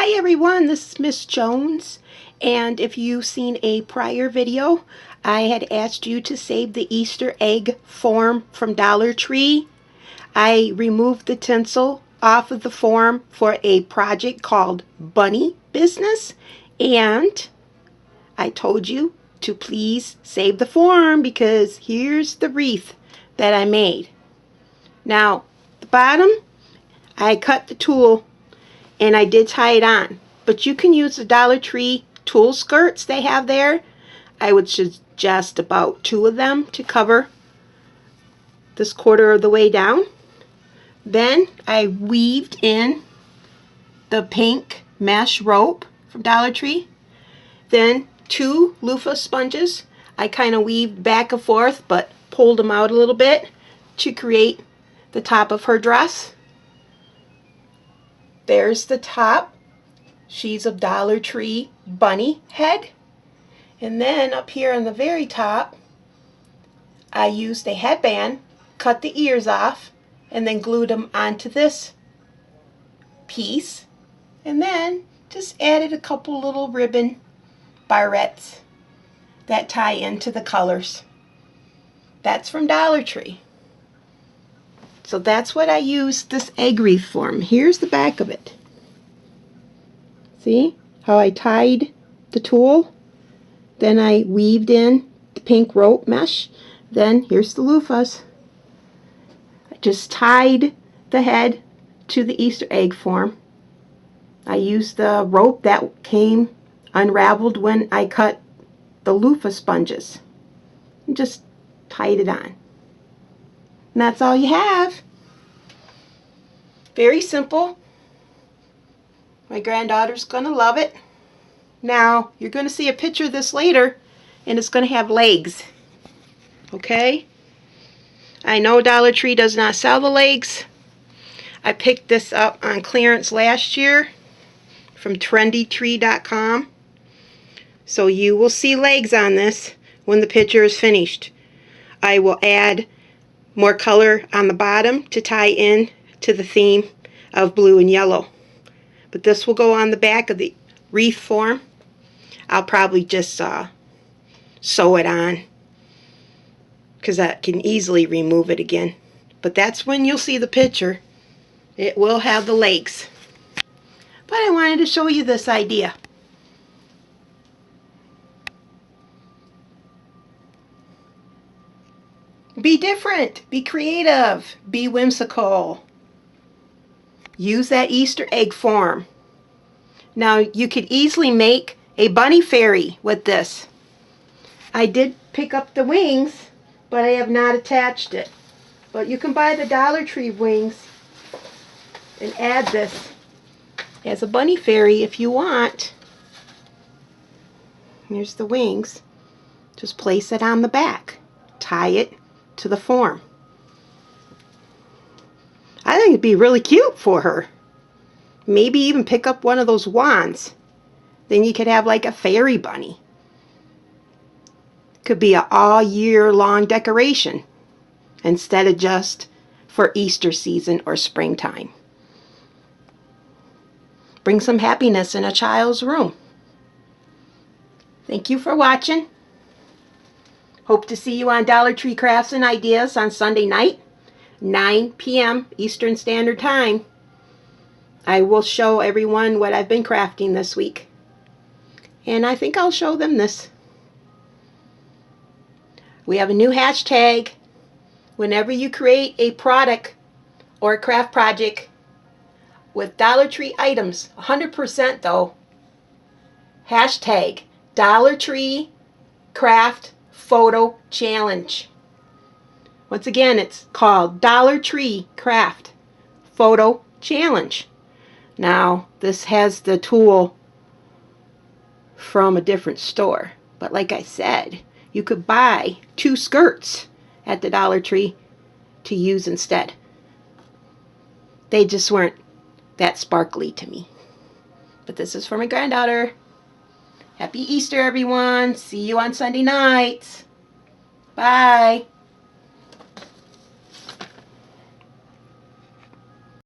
Hi everyone, this is Miss Jones, and if you've seen a prior video, I had asked you to save the Easter egg form from Dollar Tree. I removed the tinsel off of the form for a project called Bunny Business, and I told you to please save the form because here's the wreath that I made. Now, the bottom, I cut the tulle and I did tie it on. But you can use the Dollar Tree tulle skirts they have there. I would suggest about 2 of them to cover this quarter of the way down. Then I weaved in the pink mesh rope from Dollar Tree. Then 2 loofah sponges. I kind of weaved back and forth but pulled them out a little bit to create the top of her dress. There's the top. She's a Dollar Tree bunny head. And then up here on the very top, I used a headband, cut the ears off, and then glued them onto this piece. And then just added a couple little ribbon barrettes that tie into the colors. That's from Dollar Tree. So that's what I used this egg wreath for. Here's the back of it. See how I tied the tulle? Then I weaved in the pink rope mesh. Then here's the loofahs. I just tied the head to the Easter egg form. I used the rope that came unraveled when I cut the loofah sponges. And just tied it on. And that's all you have. Very simple. My granddaughter's going to love it. Now, you're going to see a picture of this later, and it's going to have legs. Okay? I know Dollar Tree does not sell the legs. I picked this up on clearance last year from trendytree.com. So you will see legs on this when the picture is finished. I will add more color on the bottom to tie in to the theme of blue and yellow. But this will go on the back of the wreath form. I'll probably just sew it on because I can easily remove it again. But that's when you'll see the picture. It will have the legs. But I wanted to show you this idea. Be different. Be creative. Be whimsical. Use that Easter egg form. Now you could easily make a bunny fairy with this. I did pick up the wings, but I have not attached it. But you can buy the Dollar Tree wings and add this as a bunny fairy if you want. Here's the wings. Just place it on the back. Tie it to the form. I think it'd be really cute for her. Maybe even pick up one of those wands. Then you could have like a fairy bunny. Could be an all year long decoration instead of just for Easter season or springtime. Bring some happiness in a child's room. Thank you for watching. Hope to see you on Dollar Tree Crafts and Ideas on Sunday night, 9 p.m. Eastern Standard Time. I will show everyone what I've been crafting this week. And I think I'll show them this. We have a new hashtag. Whenever you create a product or a craft project with Dollar Tree items, 100% though, hashtag Dollar Tree Craft Photo Challenge. Once again, it's called Dollar Tree Craft Photo Challenge. Now, this has the tulle from a different store. But like I said, you could buy 2 skirts at the Dollar Tree to use instead. They just weren't that sparkly to me. But this is for my granddaughter. Happy Easter, everyone. See you on Sunday nights. Bye.